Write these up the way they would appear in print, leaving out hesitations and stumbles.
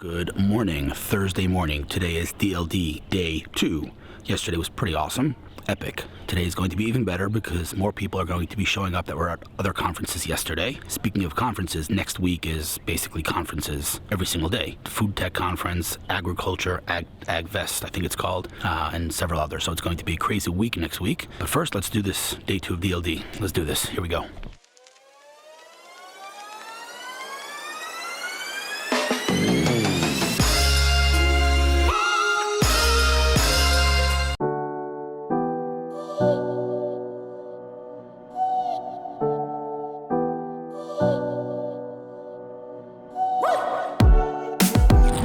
Good morning, Thursday morning. Today is DLD Day 2. Yesterday was pretty awesome, epic. Today is going to be even better because more people are going to be showing up that were at other conferences yesterday. Speaking of conferences, next week is basically conferences every single day. FoodTech conference, agriculture, AgVest, I think it's called, and several others. So it's going to be a crazy week next week. But first, let's do this Day 2 of DLD. Let's do this. Here we go.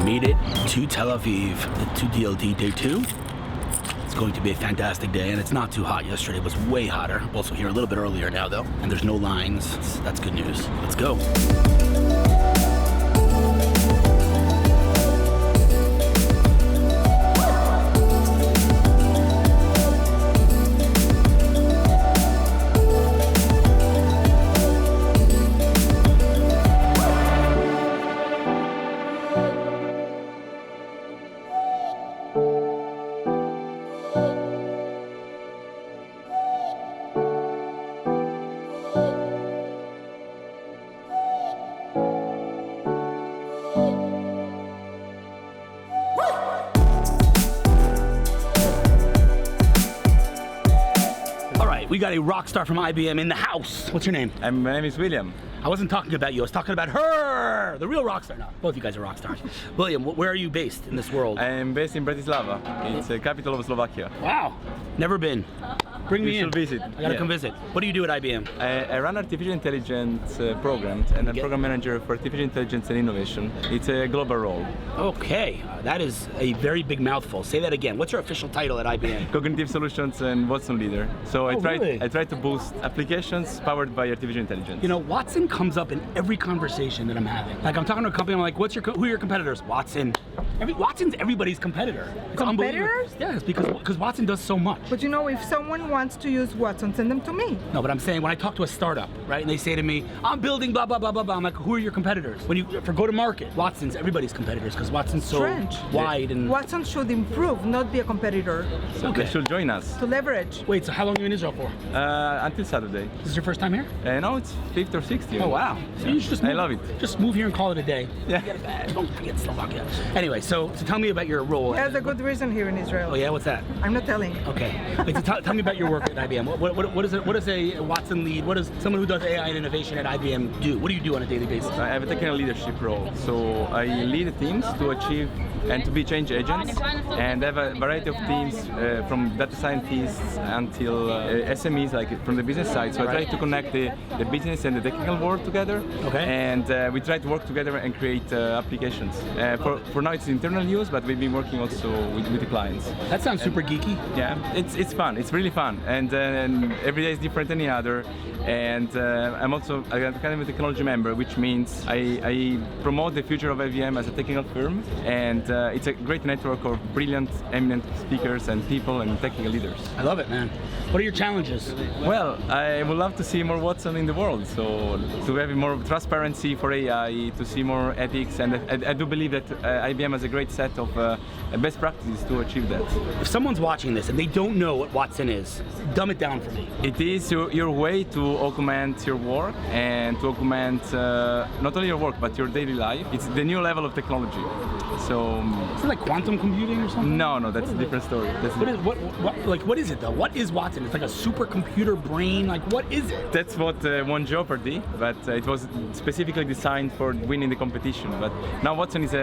Made it to Tel Aviv, to DLD Day 2. It's going to be a fantastic day, and it's not too hot. Yesterday was way hotter. Also here a little bit earlier now, though, and there's no lines. That's good news. Let's go. We got a rock star from IBM in the house. What's your name? My name is William. I wasn't talking about you, I was talking about her, the real rock star. No, both you guys are rock stars. William, where are you based in this world? I am based in Bratislava. It's the capital of Slovakia. Wow, never been. Bring me You in. should visit. I gotta come visit. What do you do at IBM? I run artificial intelligence programs, and I'm program manager for artificial intelligence and innovation. It's a global role. Okay, that is a very big mouthful. Say that again. What's your official title at IBM? Cognitive solutions and Watson leader. So I try to boost applications powered by artificial intelligence. You know, Watson comes up in every conversation that I'm having. Like I'm talking to a company, I'm like, who are your competitors? Watson. Watson's everybody's competitor. It's Competitors? Yes, because Watson does so much. But you know, if someone wants to use Watson, send them to me. No, but I'm saying when I talk to a startup, right, and they say to me, I'm building blah, blah, blah, blah, blah, I'm like, who are your competitors? For go-to-market, Watson's everybody's competitors because Watson's so Strange. wide and... Watson should improve, not be a competitor. So they should join us. To leverage. Wait, so how long are you in Israel for? Until Saturday. This is your first time here? No, it's 5th or 6th year. Oh, wow. So you should just move, I love it. Just move here and call it a day. Yeah. Don't forget Slovakia. Anyway, so tell me about your role. There's a good reason here in Israel. Oh yeah, what's that? I'm not telling. Okay. Wait, so tell me about your work at IBM. What does a Watson lead? What does someone who does AI and innovation at IBM do? What do you do on a daily basis? I have a technical leadership role, so I lead teams to achieve and to be change agents, and I have a variety of teams from data scientists until SMEs, like from the business side. So I try to connect the business and the technical world together, and we try to work together and create applications. For now it's internal use, but we've been working also with the clients. That sounds super geeky. Yeah, it's fun. It's really fun, and every day is different than the other. And I'm also a kind of a technology member, which means I promote the future of IBM as a technical firm, and it's a great network of brilliant, eminent speakers and people and technical leaders. I love it, man. What are your challenges? Well, I would love to see more Watson in the world, so to have more transparency for AI, to see more ethics, and I do believe that IBM has a great set of best practices to achieve that. If someone's watching this and they don't know what Watson is, dumb it down for me. It is your way to augment your work and to augment not only your work but your daily life. It's the new level of technology. So is it like quantum computing or something? No, that's a different story. What is it though? What is Watson? It's like a supercomputer brain. Like what is it? That's what won Jeopardy, but it was specifically designed for winning the competition. But now Watson is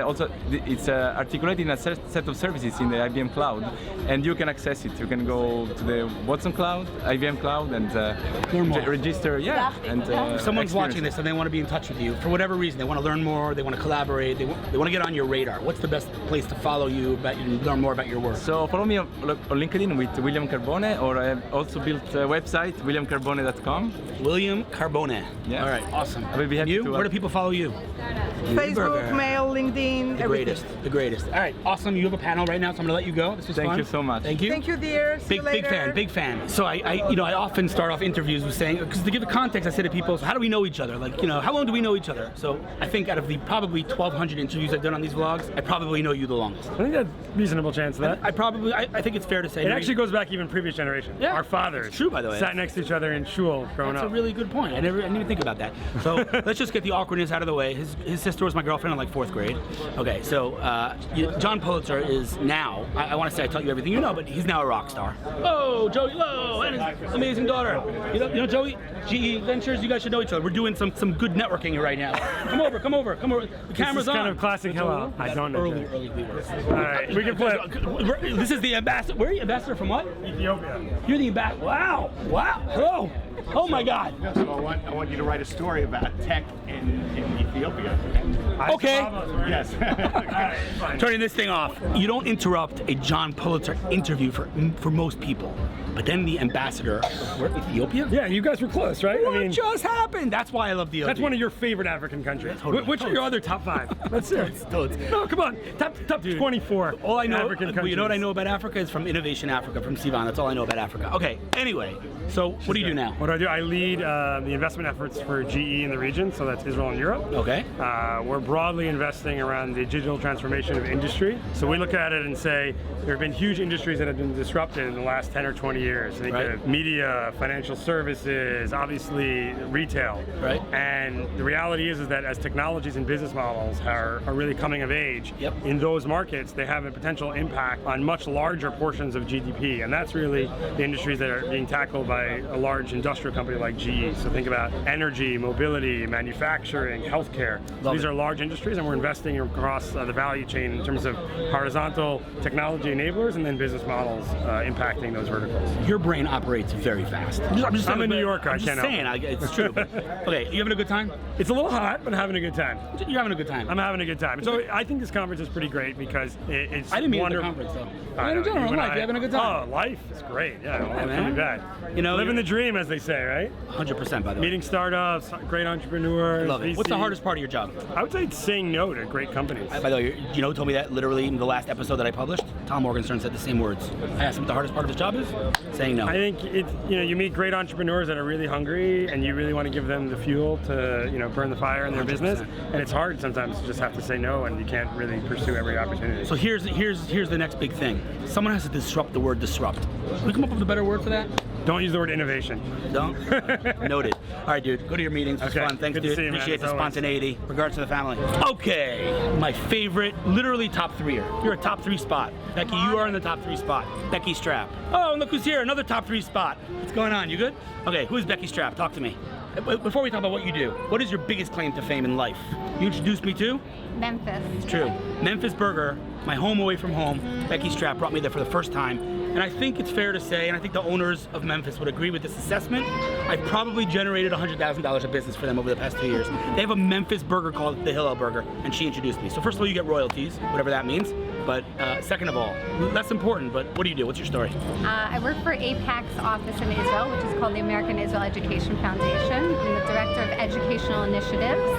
articulated in a set of services in the IBM cloud, and you can access it. You can go to the Watson cloud, IBM cloud, and register. Yeah. And if someone's watching this and they want to be in touch with you for whatever reason, they want to learn more, they want to collaborate, they want to get on your radar. What's the best place to follow you and learn more about your work? So follow me on LinkedIn with William Carbone, or I have also built a website, williamcarbone.com. William Carbone. Yeah. All right, awesome. I will be happy to. Where do people follow you? Facebook, mail, LinkedIn, everything. The greatest. All right, awesome. You have a panel right now, so I'm gonna let you go. This was fun. Thank you so much. Thank you. Thank you, dear. See you later. Big fan. So I often start off interviews with saying, because to give a context, I say to people, so how do we know each other? Like, how long do we know each other? So I think out of the probably 1,200 interviews I've done on these vlogs, I probably know you the longest. I think that's a reasonable chance of that. I think it's fair to say. It actually goes back even previous generation. Yeah. Our fathers. It's true, by the way. Sat next to each other in shul growing up. That's a really good point. I didn't even think about that. So let's just get the awkwardness out of the way. His sister was my girlfriend in like 4th grade. Okay, so John Pulitzer is now, I want to say I tell you everything you know, but he's now a rock star. Oh, Joey Lowe and his amazing daughter. You know Joey? GE Ventures, you guys should know each other. We're doing some good networking here right now. Come over. The camera's on. This is kind of classic Hillel. I don't know. Early we were. All right, we can flip. This is the ambassador. Where are you? Ambassador from what? Ethiopia. You're the ambassador. Wow. Hello. Oh my God. So I want you to write a story about tech in Ethiopia. Okay. Yes. Turning this thing off. You don't interrupt a John Pulitzer interview for most people. But then the ambassador of Ethiopia? Yeah, you guys were close, right? What just happened? That's why I love DLD. That's one of your favorite African countries. Totally. Which are your other top 5? Let's hear it. No, come on. Top 24 all I know, African countries. You know what I know about Africa is from Innovation Africa, from Sivan. That's all I know about Africa. Okay, anyway, so what do you do now? What do? I lead the investment efforts for GE in the region, so that's Israel and Europe. Okay. We're broadly investing around the digital transformation of industry. So we look at it and say there have been huge industries that have been disrupted in the last 10 or 20 years. I think of media, financial services, obviously retail. Right. And the reality is that as technologies and business models are really coming of age, in those markets, they have a potential impact on much larger portions of GDP. And that's really the industries that are being tackled by a large industrial company like GE. So think about energy, mobility, manufacturing, healthcare. These are large industries, and we're investing across the value chain in terms of horizontal technology enablers and then business models impacting those verticals. Your brain operates very fast. I'm a New Yorker. I'm just saying, it's true. But, okay, you having a good time? It's a little hot, but having a good time. You're having a good time. I'm having a good time. So I think this conference is pretty great because it's I didn't mean wonderful. the conference though. In general, life, you having a good time? Oh, life is great. Yeah, it's really bad. You know, living the dream, as they say, right? 100%, by the way. Meeting startups, great entrepreneurs. Love it. VCs. What's the hardest part of your job? I would say it's saying no to great companies. By the way, told me that literally in the last episode that I published. Tom Morgenstern said the same words. I asked him what the hardest part of his job is. Saying no. I think you meet great entrepreneurs that are really hungry, and you really want to give them the fuel to burn the fire in their 100%. Business. And it's hard sometimes to just have to say no, and you can't really pursue every opportunity. So here's the next big thing. Someone has to disrupt the word disrupt. Can we come up with a better word for that? Don't use the word innovation. Don't? Noted. All right, dude. Go to your meetings. It was fun. Thanks, good dude. To see you, Appreciate man, the spontaneity. Regards to the family. Okay. My favorite, literally top 3er. You're a top 3 spot. Becky, you are in the top 3 spot. Becky Strapp. Oh, and look who's here. Another top 3 spot. What's going on? You good? Okay, who's Becky Strapp? Talk to me. Before we talk about what you do, what is your biggest claim to fame in life? You introduced me to? Memphis. It's true. Memphis Burger, my home away from home. Becky Strapp brought me there for the first time. And I think it's fair to say, and I think the owners of Memphis would agree with this assessment, I've probably generated $100,000 of business for them over the past 2 years. They have a Memphis burger called the Hillel burger, and she introduced me. So first of all, you get royalties, whatever that means. But second of all, less important, but what do you do? What's your story? I work for AIPAC's office in Israel, which is called the American Israel Education Foundation. I'm the Director of Educational Initiatives.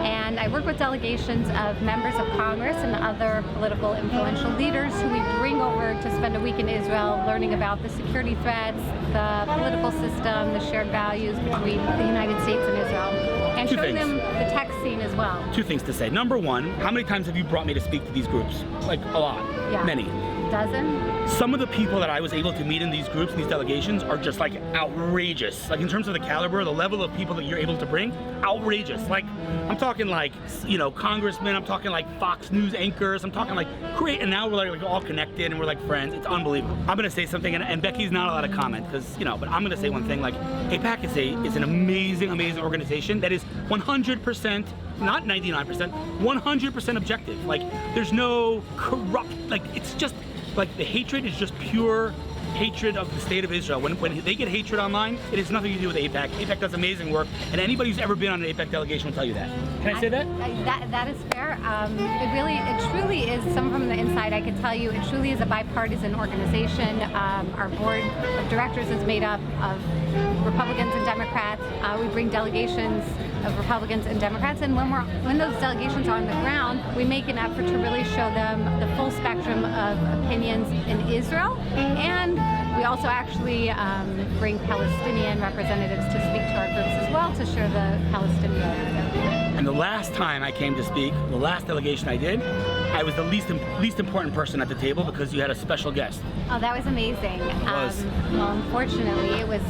And I work with delegations of members of Congress and other political influential leaders who we bring over to spend a week in Israel learning about the security threats, the political system, the shared values between the United States and Israel. And showing them the tech scene as well. 2 things to say. Number 1, how many times have you brought me to speak to these groups? Like a lot. Yeah. Many. Dozen. Some of the people that I was able to meet in these groups, these delegations, are just like outrageous. Like in terms of the caliber, the level of people that you're able to bring, outrageous. Like I'm talking like, congressmen, I'm talking like Fox News anchors, I'm talking like great, and now we're like all connected and we're like friends. It's unbelievable. I'm gonna say something, and Becky's not allowed to comment because, but I'm gonna say one thing. Like AIPAC is an amazing, amazing organization that is 100%, not 99%, 100% objective. Like there's no corrupt, like it's just, like the hatred is just pure hatred of the state of Israel. When they get hatred online, it has nothing to do with AIPAC. AIPAC does amazing work, and anybody who's ever been on an AIPAC delegation will tell you that. Can I say that? That is fair. It truly is, someone from the inside, I can tell you, it truly is a bipartisan organization. Our board of directors is made up of Republicans and Democrats. We bring delegations of Republicans and Democrats. And when those delegations are on the ground, we make an effort to really show them the full spectrum of opinions in Israel. And we also actually bring Palestinian representatives to speak to our groups as well to share the Palestinian narrative. And the last time I came to speak, the last delegation I did, I was the least important person at the table because you had a special guest. Oh, that was amazing. was. Well, unfortunately, it was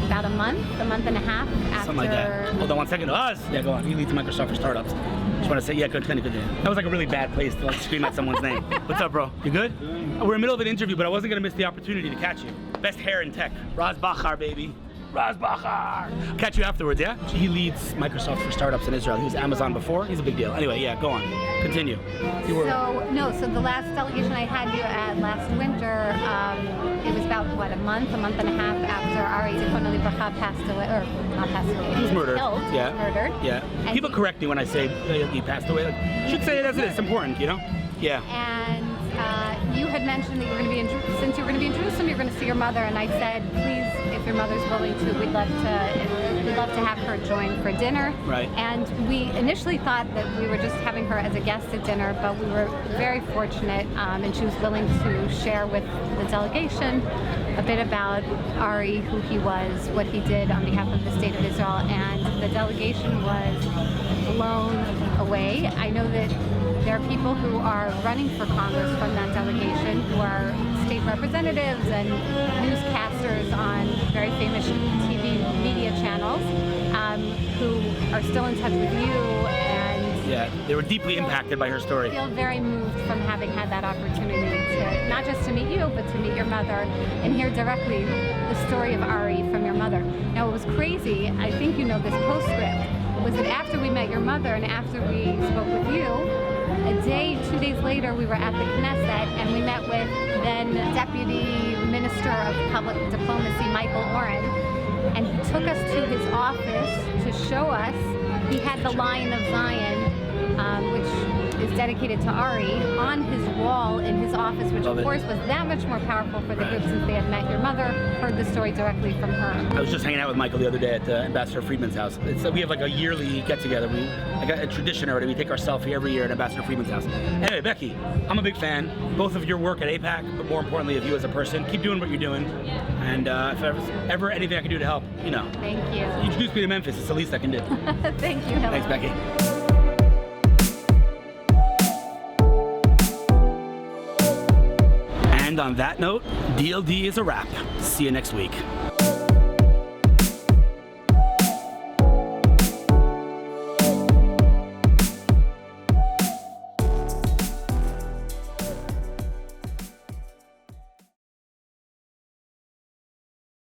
about a month and a half after. Something like that. Hold on one second. Us? Yeah, go on. He leads Microsoft for startups. Just want to say, yeah, good. That was like a really bad place to like scream at someone's name. What's up, bro? You good? We're in the middle of an interview, but I wasn't going to miss the opportunity to catch you. Best hair in tech. Raz Bachar, baby. Raz Bachar. Catch you afterwards, yeah? He leads Microsoft for startups in Israel. He was Amazon before. He's a big deal. Anyway, yeah, go on. Continue. So the last delegation I had you at last winter, it was about, a month and a half after Ori passed away, or not passed away. He was murdered. Killed. Yeah. Murdered. Yeah. And People correct me when I say he passed away. Like, should say it as it is. It's important, you know? Yeah. And you had mentioned that you were going to be since you were going to be in Jerusalem, you're going to see your mother, and I said, please, if your mother's willing to, we'd love to have her join for dinner. Right. And we initially thought that we were just having her as a guest at dinner, but we were very fortunate, and she was willing to share with the delegation a bit about Ori, who he was, what he did on behalf of the State of Israel, and the delegation was blown away. I know that there are people who are running for Congress from that delegation who are state representatives and newscasters on very famous TV media channels who are still in touch with you, and Yeah, they were deeply impacted by her story. I feel very moved from having had that opportunity to not just to meet you, but to meet your mother and hear directly the story of Ori from your mother. Now, it was crazy, I think you know this postscript, was that after we met your mother and after we spoke with you, 2 days later, we were at the Knesset and we met with then Deputy Minister of Public Diplomacy, Michael Oren, and he took us to his office to show us. He had the Lion of Zion, which is dedicated to Ori, on his wall in his office, which of course was that much more powerful for the group since they had met your mother, heard the story directly from her. I was just hanging out with Michael the other day at Ambassador Friedman's house. We have like a yearly get-together. I got a tradition already. We take our selfie every year at Ambassador Friedman's house. Anyway, Becky, I'm a big fan, both of your work at AIPAC, but more importantly of you as a person. Keep doing what you're doing. And if there's ever anything I can do to help, you know. Thank you. Introduce me to Memphis. It's the least I can do. Thank you, Hillel. Thanks, Becky. And on that note, DLD is a wrap. See you next week.